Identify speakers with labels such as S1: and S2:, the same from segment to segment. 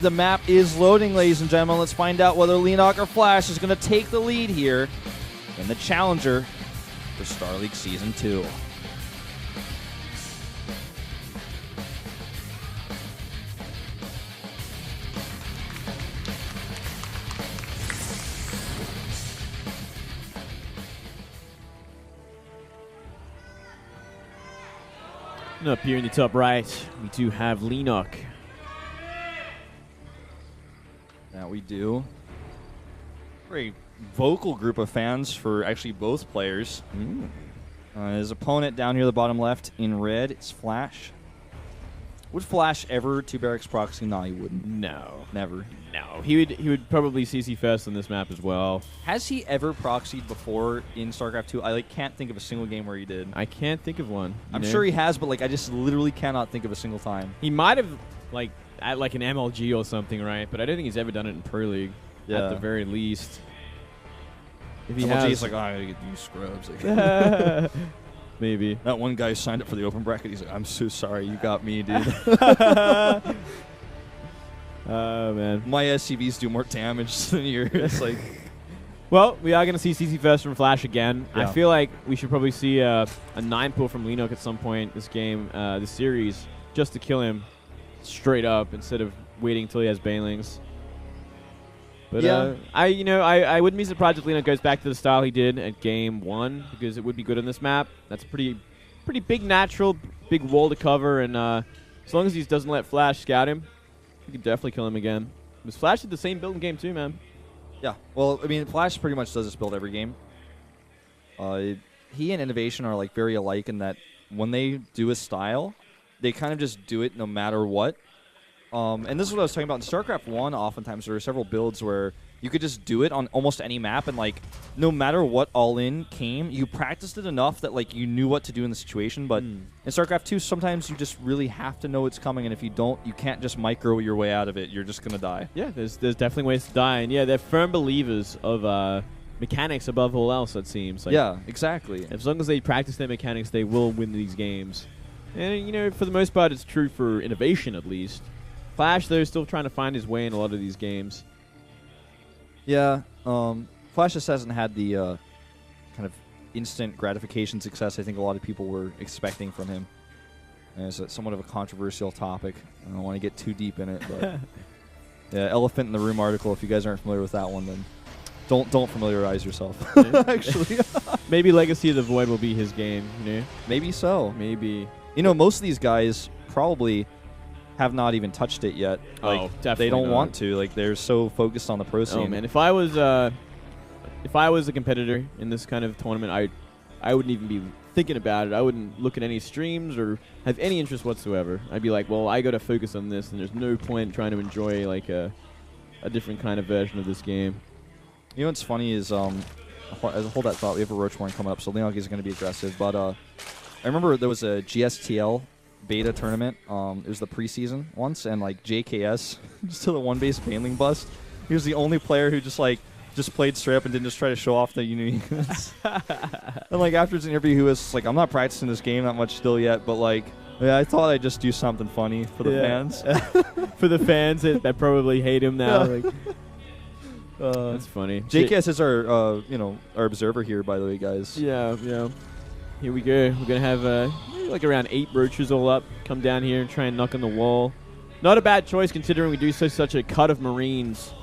S1: The map is loading, ladies and gentlemen. Let's find out whether Leenock or Flash is going to take the lead here in the challenger for Star League Season 2.
S2: And up here in the top right, we do have Leenock.
S1: That we do. Very vocal group of fans for actually both players. His opponent down here, the bottom left, in red, is Flash. Would Flash ever 2-barracks proxy? No, he wouldn't.
S2: No.
S1: Never.
S2: No. He would probably CC first on this map as well.
S1: Has he ever proxied before in StarCraft 2? I can't think of a single game where he did.
S2: I can't think of one.
S1: I'm sure he has, but I just literally cannot think of a single time.
S2: He might have at an MLG or something, right? But I don't think he's ever done it in Pro League.
S1: Yeah.
S2: At the very least. If he
S1: MLG is
S2: has,
S1: I gotta get these scrubs.
S2: Maybe.
S1: That one guy signed up for the open bracket. He's like, I'm so sorry, you got me, dude.
S2: Oh, man.
S1: My SCVs do more damage than yours.
S2: Well, we are going to see CC first from Flash again.
S1: Yeah.
S2: I feel like we should probably see a 9 pull from Leenock at some point this game, this series, just to kill him straight up instead of waiting until he has Banelings. But
S1: yeah.
S2: I wouldn't be surprised if Leenock goes back to the style he did at game 1 because it would be good on this map. That's pretty big natural, big wall to cover, and as long as he doesn't let Flash scout him, he could definitely kill him again. Because Flash did the same build in game 2, man.
S1: Yeah, well, I mean, Flash pretty much does this build every game. He and Innovation are very alike in that when they do a style, they kind of just do it no matter what. And this is what I was talking about in StarCraft 1. Oftentimes there were several builds where you could just do it on almost any map, and no matter what all-in came, you practiced it enough that you knew what to do in the situation. But in StarCraft 2, sometimes you just really have to know what's coming, and if you don't, you can't just micro your way out of it. You're just gonna die.
S2: Yeah, there's definitely ways to die, and yeah, they're firm believers of mechanics above all else. It seems.
S1: Yeah, exactly.
S2: As long as they practice their mechanics, they will win these games. And for the most part, it's true for Innovation at least. Flash, though, is still trying to find his way in a lot of these games.
S1: Yeah, Flash just hasn't had the kind of instant gratification success I think a lot of people were expecting from him. And it's somewhat of a controversial topic. I don't want to get too deep in it, but yeah, Elephant in the Room article. If you guys aren't familiar with that one, then don't familiarize yourself. Actually,
S2: maybe Legacy of the Void will be his game.
S1: Maybe so.
S2: Maybe.
S1: Most of these guys probably have not even touched it yet.
S2: Definitely
S1: they don't
S2: not.
S1: want to. They're so focused on the pro scene.
S2: Oh man, if I was a competitor in this kind of tournament, I wouldn't even be thinking about it. I wouldn't look at any streams or have any interest whatsoever. I'd be like, well, I got to focus on this, and there's no point trying to enjoy a different kind of version of this game.
S1: What's funny is hold that thought. We have a Roach Warren coming up, so Leenock is going to be aggressive. But I remember there was a GSTL beta tournament. It was the preseason once, and JKS just to the one base Baneling bust. He was the only player who just played straight up and didn't just try to show off the units. And after his interview, he was I'm not practicing this game that much still yet, but yeah, I thought I'd just do something funny for the fans.
S2: For the fans that probably hate him now. That's funny.
S1: JKS is our our observer here, by the way, guys.
S2: Yeah. Here we go. We're gonna have around 8 roaches all up. Come down here and try and knock on the wall. Not a bad choice considering we do such a cut of Marines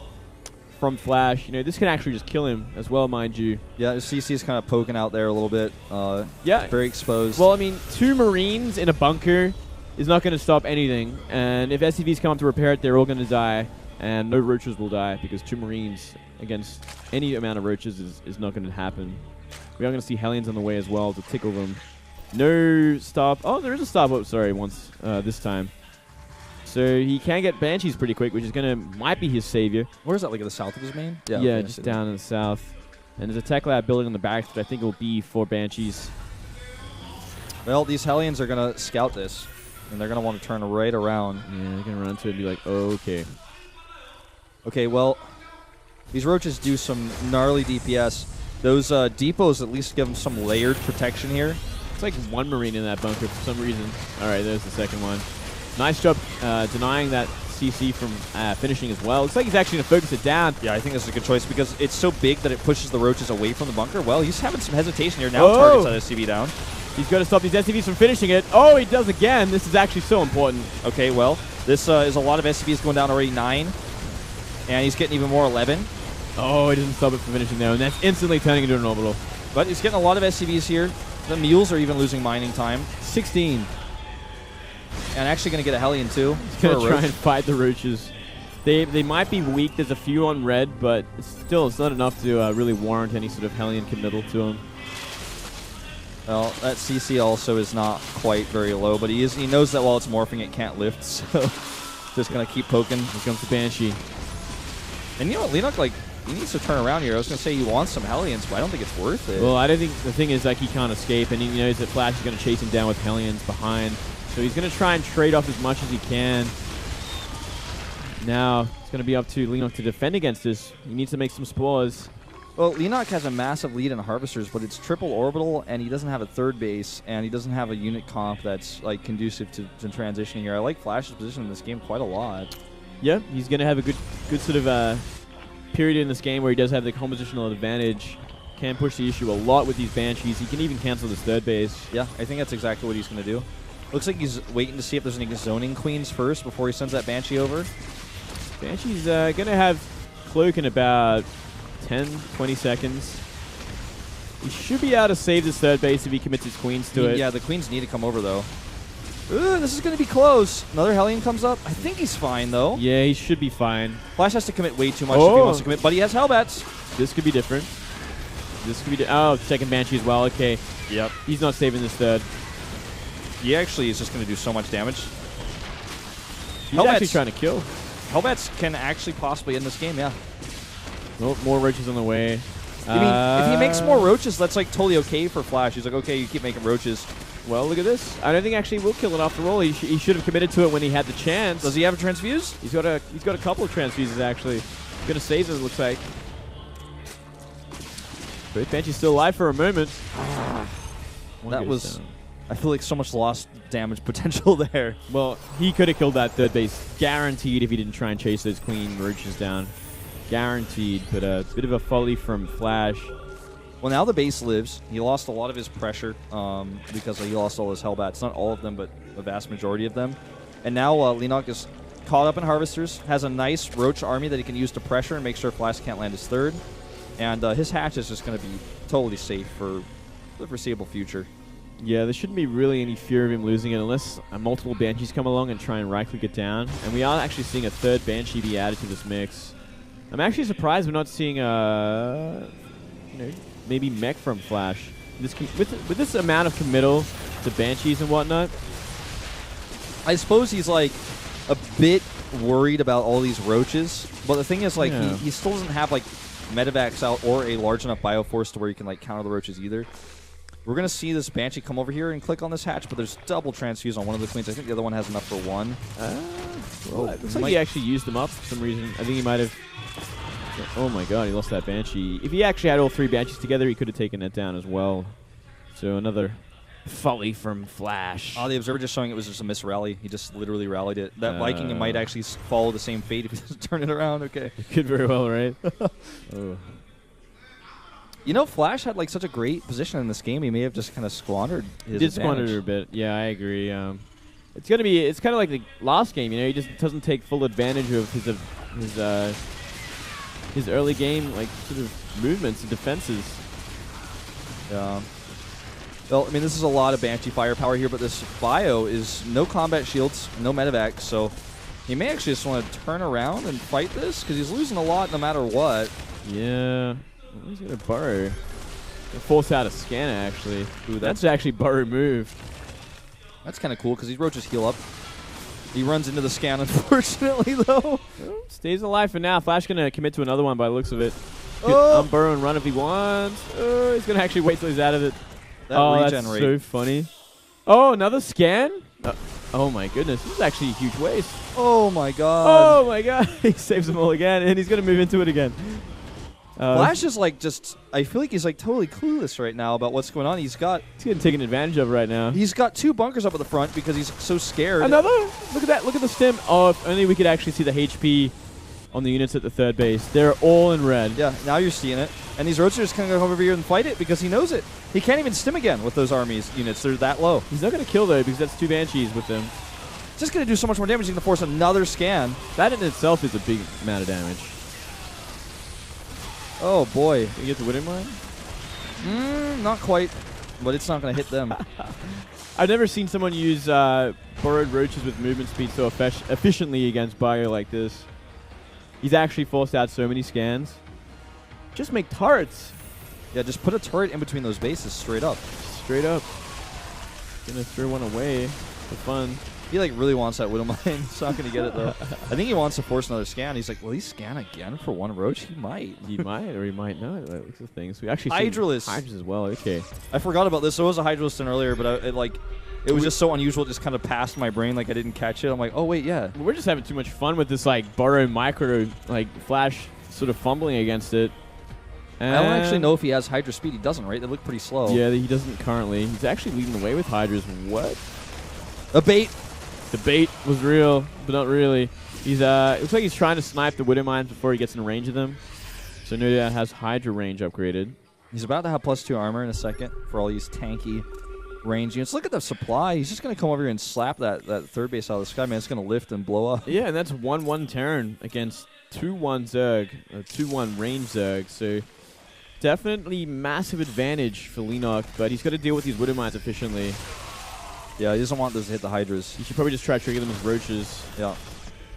S2: from Flash. This can actually just kill him as well, mind you.
S1: Yeah, CC is kind of poking out there a little bit.
S2: Yeah.
S1: Very exposed.
S2: Well, I mean, 2 Marines in a bunker is not going to stop anything. And if SCVs come up to repair it, they're all going to die. And no roaches will die because 2 Marines against any amount of roaches is not going to happen. We are going to see Hellions on the way as well to tickle them. No stop. Oh, there is a stop. Oh, sorry, once this time. So he can get Banshees pretty quick, which is might be his savior.
S1: Where is that? At the south of his main?
S2: Yeah, okay, just down in the south. And there's a tech lab building on the barracks that I think will be for Banshees.
S1: Well, these Hellions are going to scout this, and they're going to want to turn right around.
S2: Yeah, they're going to run into it and be like, oh, okay.
S1: Okay, well, these roaches do some gnarly DPS. Those depots at least give them some layered protection here.
S2: It's 1 Marine in that bunker for some reason. All right, there's the second one. Nice job denying that CC from finishing as well. Looks like he's actually going to focus it down.
S1: Yeah, I think this is a good choice because it's so big that it pushes the roaches away from the bunker. Well, he's having some hesitation here. Now targets that SCV down.
S2: He's got to stop these SCVs from finishing it. Oh, he does again. This is actually so important.
S1: Okay, well, this is a lot of SCVs going down already 9. And he's getting even more 11.
S2: Oh, he doesn't stop it from finishing there. And that's instantly turning into an orbital.
S1: But he's getting a lot of SCVs here. The mules are even losing mining time.
S2: 16.
S1: And actually going to get a Hellion too.
S2: He's going to try and fight the roaches. They might be weak. There's a few on red, but it's not enough to really warrant any sort of Hellion committal to him.
S1: Well, that CC also is not quite very low, but he knows that while it's morphing, it can't lift, so just going to keep poking.
S2: Here comes the Banshee.
S1: And you know what, Leenock, like, he needs to turn around here. I was going to say he wants some Hellions, but I don't think it's worth it.
S2: Well, I don't think the thing is, like, he can't escape, and he knows that Flash is going to chase him down with Hellions behind. So he's going to try and trade off as much as he can. Now, it's going to be up to Leenock to defend against this. He needs to make some spores.
S1: Well, Leenock has a massive lead in Harvesters, but it's triple orbital, and he doesn't have a third base, and he doesn't have a unit comp that's like conducive to transitioning here. I like Flash's position in this game quite a lot.
S2: Yeah, he's going to have a good sort of period in this game where he does have the compositional advantage. Can push the issue a lot with these Banshees. He can even cancel this third base.
S1: Yeah, I think that's exactly what he's going to do. Looks like he's waiting to see if there's any zoning queens first before he sends that Banshee over.
S2: Banshee's going to have Cloak in about 10, 20 seconds. He should be able to save this third base if he commits his queens to it.
S1: Yeah, the queens need to come over, though. Ooh, this is going to be close. Another Hellion comes up. I think he's fine, though.
S2: Yeah, he should be fine.
S1: Flash has to commit way too much if he wants to commit, but he has Hellbats.
S2: This could be different. This could be... oh, second Banshee as well. Okay.
S1: Yep.
S2: He's not saving this third.
S1: He actually is just going to do so much damage.
S2: He's actually trying to kill.
S1: Hellbats can actually possibly end this game, yeah.
S2: Oh, more roaches on the way.
S1: I mean, if he makes more roaches, that's like totally okay for Flash. He's like, okay, you keep making roaches.
S2: Well, look at this. I don't think actually will kill it after all. He should have committed to it when he had the chance.
S1: Does he have a transfuse?
S2: He's got a couple of transfuses actually. He's gonna save it, looks like. But Banshee's still alive for a moment.
S1: That was... down. I feel like so much lost damage potential there.
S2: Well, he could have killed that third base, guaranteed, if he didn't try and chase those queen roaches down. Guaranteed, but it's a bit of a folly from Flash.
S1: Well, now the base lives. He lost a lot of his pressure because he lost all his Hellbats. Not all of them, but a vast majority of them. And now Leenock is caught up in Harvesters, has a nice Roach army that he can use to pressure and make sure Flash can't land his third. And his hatch is just going to be totally safe for the foreseeable future.
S2: Yeah, there shouldn't be really any fear of him losing it unless multiple Banshees come along and try and right-click it down. And we are actually seeing a third Banshee be added to this mix. I'm actually surprised we're not seeing maybe mech from Flash. With this amount of committal to Banshees and whatnot.
S1: I suppose he's like a bit worried about all these roaches, but the thing is, like, he still doesn't have like medevacs out or a large enough bioforce to where he can like counter the roaches either. We're going to see this Banshee come over here and click on this hatch, but there's double transfuse on one of the queens. I think the other one has enough for one.
S2: Well, it looks like he actually used them up for some reason. I think he might have... oh my god, he lost that Banshee. If he actually had all three Banshees together, he could have taken it down as well. So another folly from Flash.
S1: Oh, the observer just showing it was just a misrally. He just literally rallied it. That Viking might actually follow the same fate if he doesn't turn it around. Okay.
S2: It could very well, right? Oh.
S1: You know, Flash had like such a great position in this game. He may have just kind of squandered his advantage.
S2: Did squander it a bit. Yeah, I agree. It's gonna be. It's kind of like the last game. You know, he just doesn't take full advantage of his early game, like sort of movements and defenses.
S1: Yeah. Well, I mean, this is a lot of Banshee firepower here, but this bio is no combat shields, no medevac, so he may actually just want to turn around and fight this because he's losing a lot no matter what.
S2: Yeah. He's going to burrow. Force out a scanner, actually. Ooh, that's actually burrow move.
S1: That's kind of cool because these roaches heal up. He runs into the scan, unfortunately, though.
S2: Stays alive for now. Flash going to commit to another one by the looks of it. Unburrow and run if he wants. He's going to actually wait till he's out of it. That's so funny. Oh, another scan? Oh, my goodness. This is actually a huge waste.
S1: Oh, my God.
S2: Oh, my God. He saves them all again, and he's going to move into it again.
S1: Flash is like I feel like he's like totally clueless right now about what's going on. He's
S2: getting taken advantage of right now.
S1: He's got 2 bunkers up at the front because he's so scared.
S2: Another? Look at that. Look at the stem. Oh, if only we could actually see the HP on the units at the third base. They're all in red.
S1: Yeah, now you're seeing it. And these roachers can go over here and fight it because he knows it. He can't even stim again with those armies units. They're that low.
S2: He's not going to kill, though, because that's 2 Banshees with them.
S1: It's just going to do so much more damage. He's going to force another scan.
S2: That in itself is a big amount of damage.
S1: Oh, boy.
S2: Can you get the winning line?
S1: Not quite, but it's not going to hit them.
S2: I've never seen someone use borrowed roaches with movement speed so efficiently against Bio like this. He's actually forced out so many scans. Just make turrets.
S1: Yeah, just put a turret in between those bases straight up.
S2: Straight up. Gonna throw one away for fun.
S1: He like really wants that Widow Mine. He's not going to get it, though. I think he wants to force another scan. He's like, will he scan again for 1 roach? He might.
S2: He might, or he might not. That looks the things. We actually
S1: Hydralis.
S2: Hydras as well. Okay.
S1: I forgot about this. There was a Hydralis in earlier, but it was just so unusual. It just kind of passed my brain. Like I didn't catch it. I'm like, oh wait, yeah.
S2: We're just having too much fun with this like Burrow micro like Flash sort of fumbling against it.
S1: I don't actually know if he has Hydra speed. He doesn't, right? They look pretty slow.
S2: Yeah, he doesn't currently. He's actually leading the way with Hydras. What?
S1: A bait.
S2: The bait was real, but not really. He's it looks like he's trying to snipe the Widow Mines before he gets in range of them. So no doubt has Hydra range upgraded.
S1: He's about to have +2 armor in a second for all these tanky range units. Look at the supply. He's just going to come over here and slap that third base out of the sky, man. It's going to lift and blow up.
S2: Yeah, and that's 1-1 Terran against 2-1 Zerg, 2-1 range Zerg. So definitely massive advantage for Leenock, but he's got to deal with these Widow Mines efficiently.
S1: Yeah, he doesn't want those to hit the Hydras.
S2: You should probably just try to trigger them as roaches.
S1: Yeah.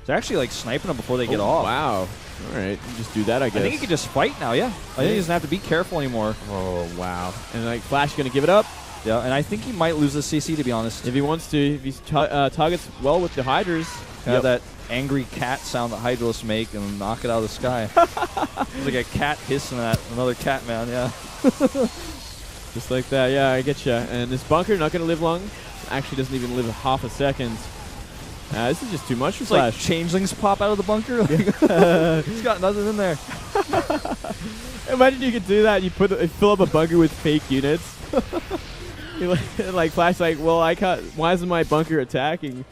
S1: They're actually like sniping them before they get off.
S2: Wow. All right. You just do that, I guess.
S1: I think he could just fight now, yeah. I think he doesn't have to be careful anymore.
S2: Oh, wow. And like Flash going to give it up.
S1: Yeah, and I think he might lose the CC, to be honest.
S2: If he wants to. If he targets well with the Hydras.
S1: Have that angry cat sound that Hydralis make and knock it out of the sky. It's like a cat hissing at another cat, man, yeah.
S2: Just like that, yeah, I get you. And this bunker not going to live long. Actually doesn't even live half a second. This is just too much for Flash.
S1: Like changelings pop out of the bunker. He's got nothing in there.
S2: Imagine you could do that. You fill up a bunker with fake units. Like Flash, like, well, I can't. Why isn't my bunker attacking?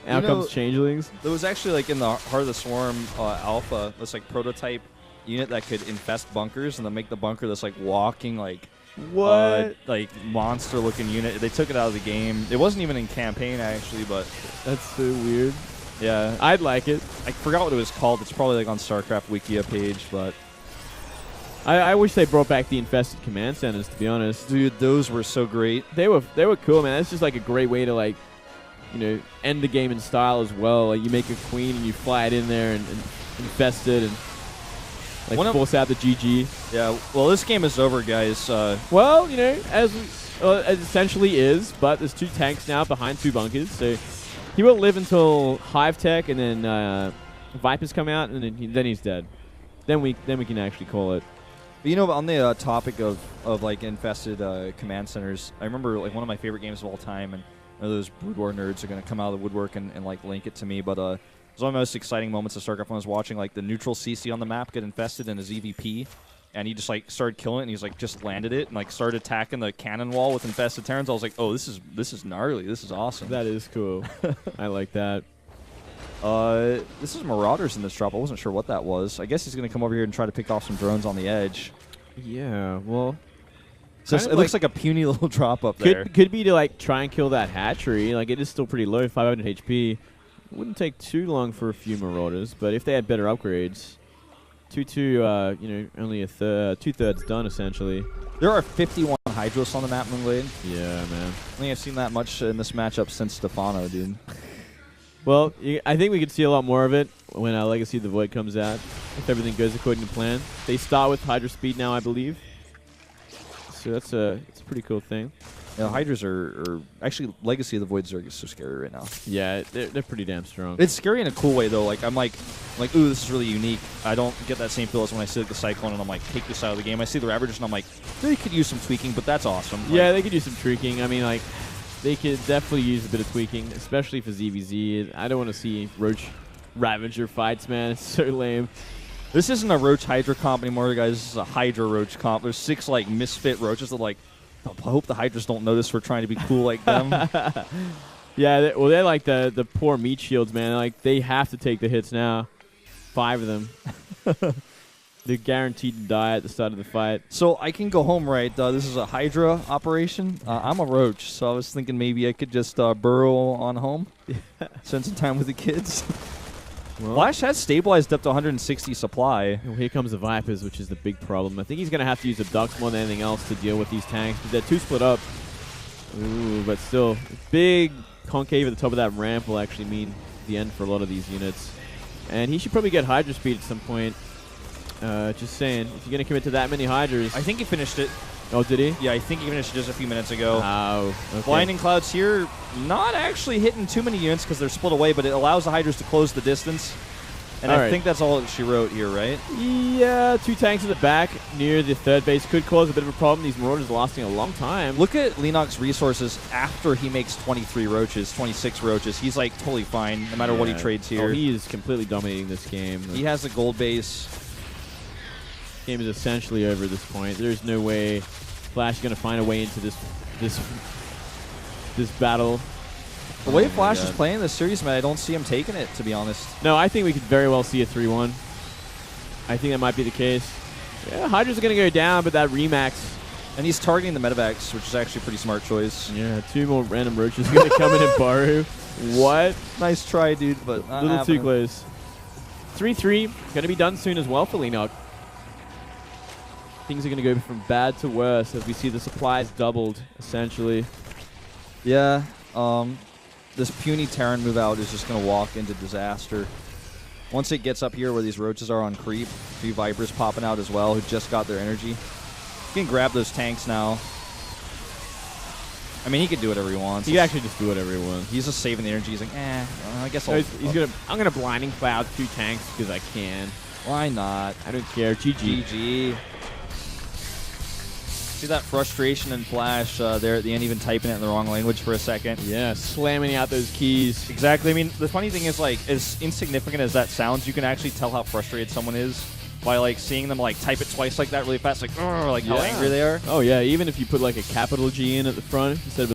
S2: Out comes changelings.
S1: There was actually like in the Heart of the Swarm alpha, this like prototype unit that could infest bunkers and then make the bunker this like walking like.
S2: What?
S1: Like monster-looking unit. They took it out of the game. It wasn't even in campaign, actually, but...
S2: That's so weird.
S1: Yeah.
S2: I'd like it.
S1: I forgot what it was called. It's probably like on Starcraft Wikia page, but...
S2: I wish they brought back the infested command centers, to be honest.
S1: Dude, those were so great.
S2: They were cool, man. That's just like a great way to, like, you know, end the game in style as well. Like, you make a queen and you fly it in there and infest it and... Like force out the GG.
S1: Yeah, well, this game is over, guys.
S2: Well, you know, as it essentially is, but there's 2 tanks now behind 2 bunkers, so he will live until Hive Tech and then Vipers come out, and then he's dead. Then we can actually call it.
S1: But you know, on the topic of like infested command centers, I remember like one of my favorite games of all time, and those Brood War nerds are going to come out of the woodwork and like link it to me, but it was one of the most exciting moments of StarCraft when I was watching like the neutral CC on the map get infested in his EVP, and he just like started killing it, and he's like just landed it and like started attacking the cannon wall with infested Terrans. I was like, oh, this is gnarly. This is awesome.
S2: That is cool. I like that.
S1: This is Marauders in this drop. I wasn't sure what that was. I guess he's going to come over here and try to pick off some drones on the edge.
S2: Yeah, well...
S1: So it looks like a puny little drop up there.
S2: Could be to like try and kill that hatchery. Like it is still pretty low, 500 HP. Wouldn't take too long for a few Marauders, but if they had better upgrades, 2-2, you know, only 2/3 done essentially.
S1: There are 51 Hydros on the map, Moonglade.
S2: Yeah, man.
S1: I think I've seen that much in this matchup since Stefano, dude.
S2: Well, I think we could see a lot more of it when Legacy of the Void comes out, if everything goes according to plan. They start with Hydra speed now, I believe. So it's a pretty cool thing.
S1: Yeah, Hydras are actually Legacy of the Void Zerg is so scary right now.
S2: Yeah, they're pretty damn strong.
S1: It's scary in a cool way though. Like I'm like, ooh, this is really unique. I don't get that same feel as when I see like the Cyclone and I'm like, take this out of the game. I see the Ravagers and I'm like, they could use some tweaking, but that's awesome.
S2: Yeah, they could use some tweaking. I mean, like, they could definitely use a bit of tweaking, especially for ZVZ. I don't want to see Roach Ravager fights, man. It's so lame.
S1: This isn't a Roach Hydra comp anymore, guys. This is a Hydra Roach comp. There's 6 like misfit roaches that like. I hope the Hydras don't notice we're trying to be cool like them.
S2: Yeah, well, they're like the poor meat shields, man. Like they have to take the hits now. 5 of them. They're guaranteed to die at the start of the fight.
S1: So I can go home, right? This is a Hydra operation. I'm a Roach, so I was thinking maybe I could just burrow on home, spend some time with the kids.
S2: Well,
S1: Flash has stabilized up to 160 supply.
S2: well, here comes the Vipers, which is the big problem. I think he's going to have to use the Ducks more than anything else to deal with these tanks. They're 2 split up. Ooh, but still, big concave at the top of that ramp will actually mean the end for a lot of these units. And he should probably get Hydra speed at some point. Just saying, if you're going to commit to that many Hydras.
S1: I think he finished it.
S2: Oh, did he?
S1: Yeah, I think he finished it just a few minutes ago.
S2: Oh, okay.
S1: Blinding Clouds here, not actually hitting too many units because they're split away, but it allows the Hydras to close the distance. And I think that's all that she wrote here, right?
S2: Yeah, 2 tanks in the back near the third base could cause a bit of a problem. These Marauders are lasting a long time.
S1: Look at Leenock's resources after he makes 23 roaches, 26 roaches. He's like totally fine no matter what he trades here.
S2: Oh, he is completely dominating this game.
S1: He has the gold base.
S2: Game is essentially over at this point. There's no way Flash is going to find a way into this battle.
S1: The way Flash is playing this series, man, I don't see him taking it, to be honest.
S2: No, I think we could very well see a 3-1. I think that might be the case. Yeah, Hydra's going to go down, but that Remax.
S1: And he's targeting the Medivacs, which is actually a pretty smart choice.
S2: Yeah, 2 more random roaches going to come in and borrow. What?
S1: Nice try, dude, but
S2: a little too close. 3-3, going to be done soon as well for Leenock. Things are going to go from bad to worse as we see the supplies doubled, essentially.
S1: Yeah, this puny Terran move out is just going to walk into disaster. Once it gets up here where these roaches are on creep, 3 Vipers popping out as well who just got their energy. He can grab those tanks now. I mean, he can do whatever he wants.
S2: He can actually just do whatever he wants.
S1: He's just saving the energy. He's like, I guess
S2: I'm going to blinding cloud 2 tanks because I can.
S1: Why not?
S2: I don't care. GG.
S1: GG. See that frustration in Flash there at the end, even typing it in the wrong language for a second.
S2: Yeah, slamming out those keys.
S1: Exactly. I mean, the funny thing is, like, as insignificant as that sounds, you can actually tell how frustrated someone is by, like, seeing them, like, type it twice like that really fast, like how angry they are.
S2: Oh, yeah. Even if you put, like, a capital G in at the front instead of